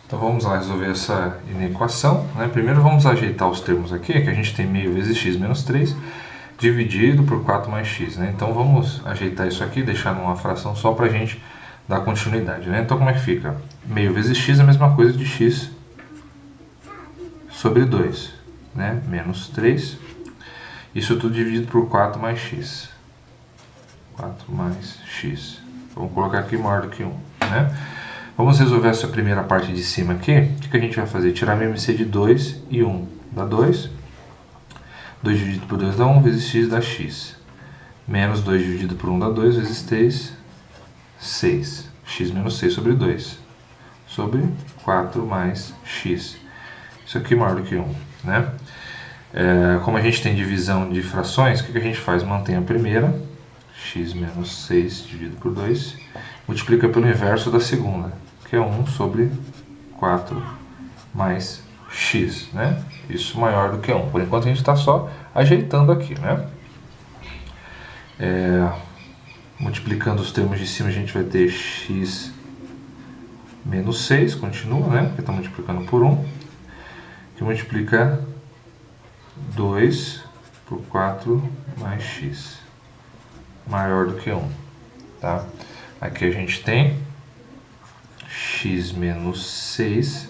Então vamos lá resolver essa inequação, né? Primeiro vamos ajeitar os termos aqui, que a gente tem meio vezes x menos 3 dividido por 4 mais x, né? Então vamos ajeitar isso aqui, deixar numa fração só para a gente dar continuidade, né? Então como é que fica? Meio vezes x é a mesma coisa de x sobre 2, né? Menos 3, isso tudo dividido por 4 mais x. 4 mais x. Vamos colocar aqui maior do que 1, né? Vamos resolver essa primeira parte de cima aqui. O que a gente vai fazer? Tirar MMC de 2 e 1 dá 2. 2 dividido por 2 dá 1, vezes x dá x. Menos 2 dividido por 1 dá 2, vezes 3, 6. X menos 6 sobre 2. Sobre 4 mais x. Isso aqui é maior do que 1, né? Como a gente tem divisão de frações, o que a gente faz? Mantém a primeira, x menos 6 dividido por 2, multiplica pelo inverso da segunda, que é 1 sobre 4 mais x, né? Isso maior do que 1. Por enquanto a gente está só ajeitando aqui, né? Multiplicando os termos de cima, a gente vai ter x menos 6, continua, né? Porque está multiplicando por 1, que multiplica 2 por 4 mais x, maior do que 1, tá? Aqui a gente tem x menos 6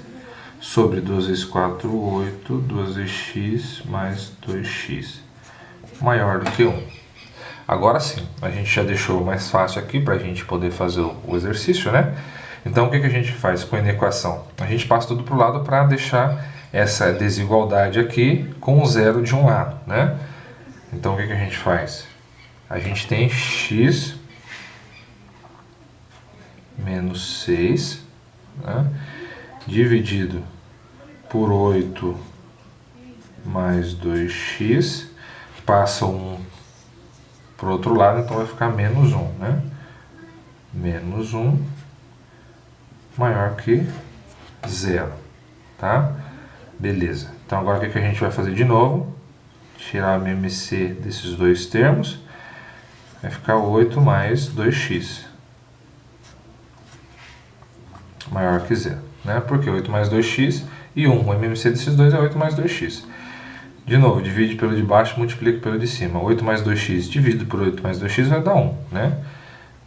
sobre 2 vezes 4, 8, 2 vezes x mais 2x, maior do que 1. Agora sim, a gente já deixou mais fácil aqui para a gente poder fazer o exercício, né? Então o que a gente faz com a inequação? A gente passa tudo para o lado para deixar essa desigualdade aqui com o zero de um lado, né? Então o que a gente faz? A gente tem x menos 6, né, dividido por 8 mais 2x, passa 1 para o outro lado, então vai ficar menos 1, né? Menos 1 maior que 0, tá? Beleza. Então agora o que a gente vai fazer de novo? Tirar o MMC desses dois termos, vai ficar 8 mais 2x, maior que 0, né? Porque 8 mais 2x e 1, o MMC desses dois é 8 mais 2x. De novo, divide pelo de baixo, multiplica pelo de cima. 8 mais 2x dividido por 8 mais 2x vai dar 1, né?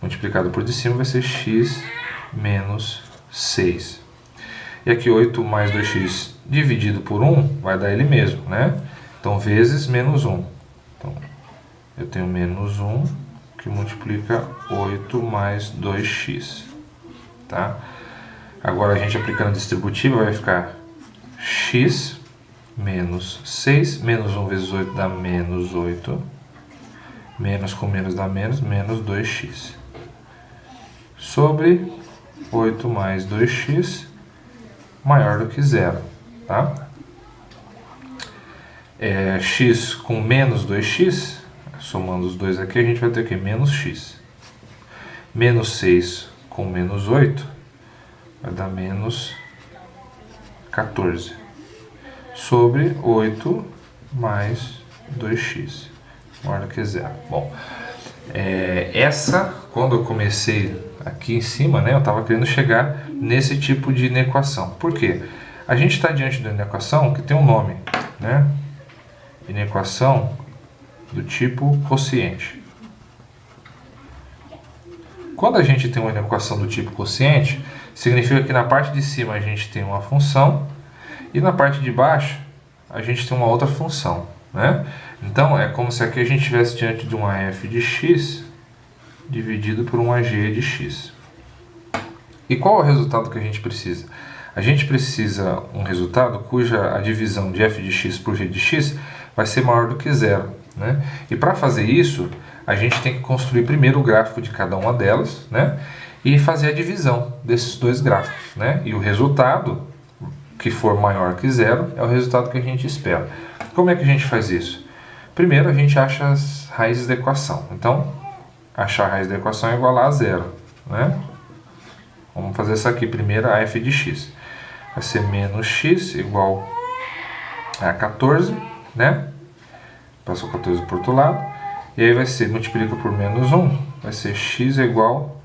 Multiplicado por de cima vai ser x menos 6. E aqui 8 mais 2x dividido por 1 vai dar ele mesmo, né? Então, vezes menos 1. Então, eu tenho menos 1 que multiplica 8 mais 2x, tá? Agora, a gente aplicando a distributiva vai ficar x menos 6, menos 1 vezes 8 dá menos 8, menos com menos dá menos, menos 2x, sobre 8 mais 2x, maior do que 0, tá? X com menos 2x, somando os dois aqui, a gente vai ter o quê? Menos x. Menos 6 com menos 8 vai dar menos 14. Sobre 8 mais 2x, maior do que 0. Bom, quando eu comecei aqui em cima, né, eu estava querendo chegar nesse tipo de inequação. Por quê? A gente está diante de uma inequação que tem um nome, né? Inequação do tipo quociente. Quando a gente tem uma inequação do tipo quociente, significa que na parte de cima a gente tem uma função e na parte de baixo a gente tem uma outra função, né? Então é como se aqui a gente estivesse diante de uma f de x dividido por uma g de x. E qual é o resultado que a gente precisa? A gente precisa um resultado cuja a divisão de f de x por g de x vai ser maior do que 0, né? E para fazer isso, a gente tem que construir primeiro o gráfico de cada uma delas, né? E fazer a divisão desses dois gráficos, né? E o resultado que for maior que 0 é o resultado que a gente espera. Como é que a gente faz isso? Primeiro a gente acha as raízes da equação. Então, achar a raiz da equação é igual a 0, né? Vamos fazer essa aqui primeiro, a f de x. Vai ser menos x igual a 14, né? Passou 14 para o outro lado. E aí vai ser, multiplica por menos 1, vai ser x igual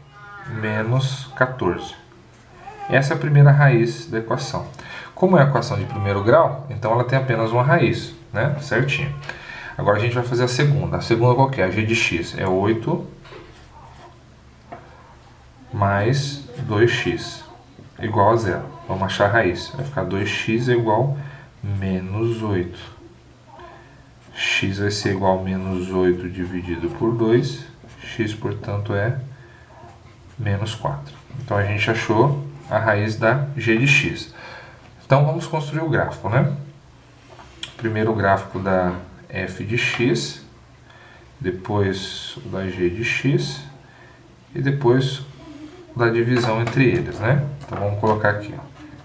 a menos 14. Essa é a primeira raiz da equação. Como é a equação de primeiro grau, então ela tem apenas uma raiz, né? Certinho. Agora a gente vai fazer a segunda. A segunda qual que é? A g de x é 8 mais 2x igual a zero. Vamos achar a raiz. Vai ficar 2x é igual a menos 8. X vai ser igual a menos 8 dividido por 2. X, portanto, é menos 4. Então a gente achou a raiz da g de x. Então vamos construir o gráfico, né? Primeiro o gráfico da f de x, depois o da g de x e depois o da divisão entre eles, né? Então vamos colocar aqui, ó.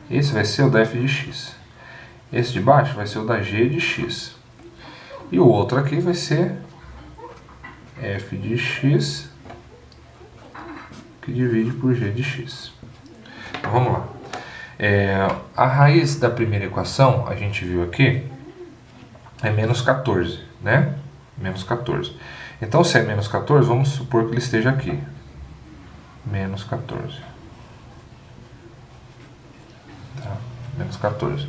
Esse vai ser o da f de x. Esse de baixo vai ser o da g de x. E o outro aqui vai ser f de x que divide por g de x. Então vamos lá. A raiz da primeira equação, a gente viu aqui, é menos 14, né? Menos 14. Então, se é menos 14, vamos supor que ele esteja aqui. Menos 14. Tá? Menos 14.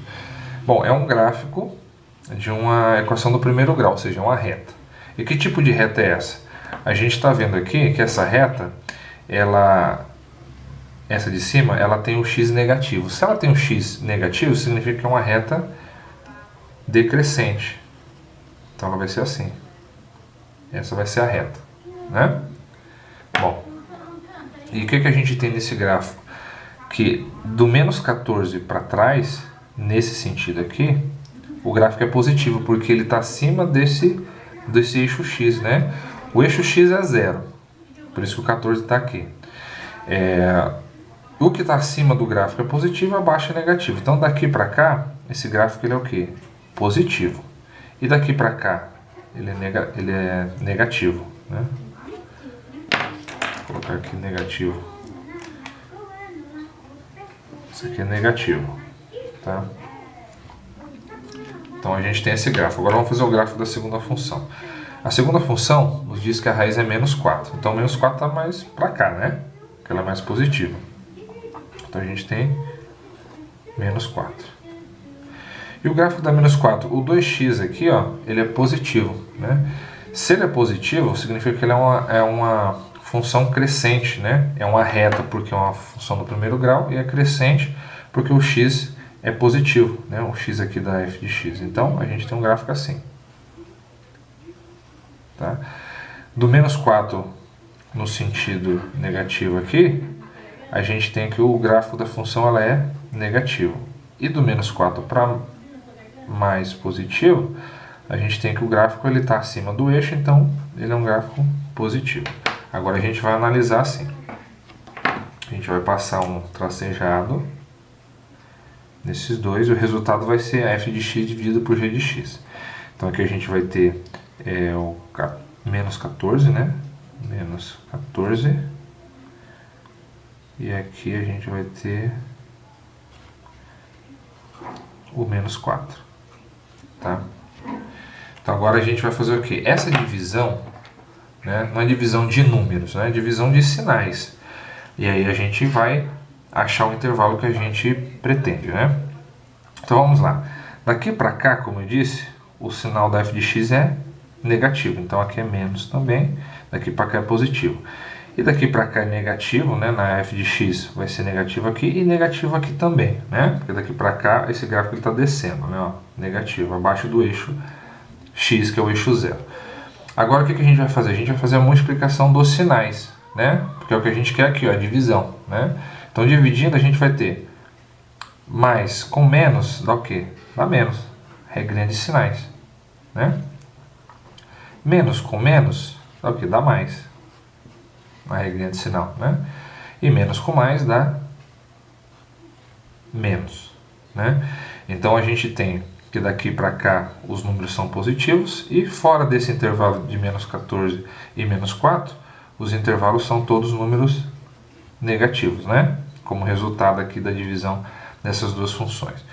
Bom, é um gráfico de uma equação do primeiro grau, ou seja, uma reta. E que tipo de reta é essa? A gente está vendo aqui que essa reta, essa de cima, ela tem um x negativo. Se ela tem um x negativo, significa que é uma reta decrescente. Então ela vai ser assim. Essa vai ser a reta, né? Bom, e o que a gente tem nesse gráfico? Que do menos 14 para trás, nesse sentido aqui, o gráfico é positivo, porque ele está acima desse eixo x, né? O eixo x é zero, por isso que o 14 está aqui. O que está acima do gráfico é positivo, abaixo é negativo. Então daqui para cá, esse gráfico ele é o quê? Positivo. E daqui para cá, ele é negativo, né? Vou colocar aqui negativo. Isso aqui é negativo, tá? Então a gente tem esse gráfico. Agora vamos fazer o gráfico da segunda função. A segunda função nos diz que a raiz é menos 4. Então menos 4 está mais para cá, né? Porque ela é mais positiva. Então a gente tem menos 4. E o gráfico da menos 4, o 2x aqui, ó, ele é positivo, né? Se ele é positivo, significa que ele é uma função crescente, né? É uma reta porque é uma função do primeiro grau e é crescente porque o x é positivo, né? O x aqui da f de x. Então a gente tem um gráfico assim. Tá? Do menos 4 no sentido negativo aqui, a gente tem que o gráfico da função ela é negativo. E do menos 4 para mais positivo, a gente tem que o gráfico ele está acima do eixo, então ele é um gráfico positivo. Agora a gente vai analisar assim. A gente vai passar um tracejado nesses dois, e o resultado vai ser a f de x dividido por g de x. Então aqui a gente vai ter o menos 14, né? Menos 14. E aqui a gente vai ter o menos 4. Tá? Então agora a gente vai fazer o quê? Essa divisão, né, não é divisão de números, né, é divisão de sinais. E aí a gente vai achar o intervalo que a gente pretende, né? Então vamos lá. Daqui para cá, como eu disse, o sinal da f de x é negativo. Então aqui é menos também. Daqui para cá é positivo. E daqui para cá é negativo, né? Na f de x vai ser negativo aqui e negativo aqui também, né? Porque daqui para cá esse gráfico está descendo, né? Ó, negativo, abaixo do eixo x, que é o eixo zero. Agora o que a gente vai fazer? A gente vai fazer a multiplicação dos sinais, né? Porque é o que a gente quer aqui, ó, a divisão, né? Então dividindo a gente vai ter mais com menos dá o quê? Dá menos. Regrinha de sinais, né? Menos com menos dá o quê? Dá mais. Uma regrinha de sinal, né? E menos com mais dá menos, né? Então a gente tem que daqui para cá os números são positivos e fora desse intervalo de menos 14 e menos 4, os intervalos são todos números negativos, né? Como resultado aqui da divisão dessas duas funções.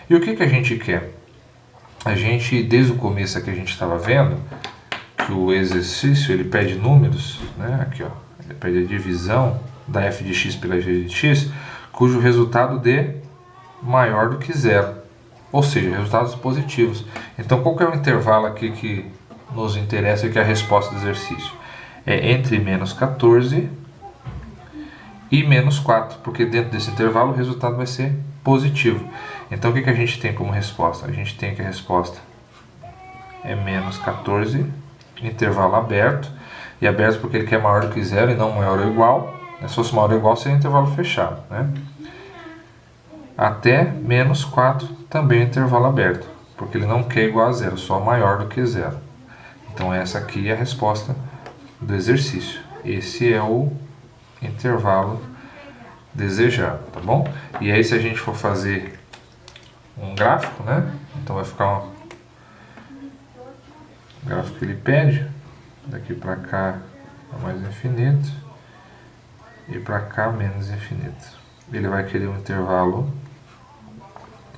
E o que a gente quer? A gente, desde o começo aqui a gente estava vendo que o exercício ele pede números, né? Aqui, ó, ele pede a divisão da f de x pela g de x cujo resultado dê maior do que zero, ou seja, resultados positivos. Então, qual que é o intervalo aqui que nos interessa e que é a resposta do exercício? É entre menos 14 e menos 4, porque dentro desse intervalo o resultado vai ser positivo. Então, o que a gente tem como resposta? A gente tem que a resposta é menos 14, intervalo aberto, e aberto porque ele quer maior do que zero e não maior ou igual. Se fosse maior ou igual, seria intervalo fechado, né? Até menos 4 também é intervalo aberto, porque ele não quer igual a zero, só maior do que zero. Então essa aqui é a resposta do exercício. Esse é o intervalo desejado, tá bom? E aí se a gente for fazer um gráfico, né? Então vai ficar um gráfico que ele pede, daqui para cá é mais infinito e para cá menos infinito. Ele vai querer um intervalo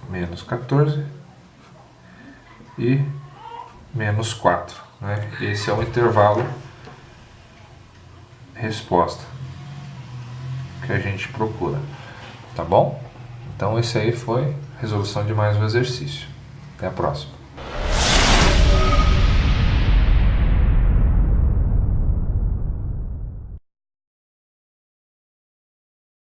menos 14 e menos 4, né? Esse é o intervalo resposta que a gente procura, tá bom? Então esse aí foi a resolução de mais um exercício. Até a próxima.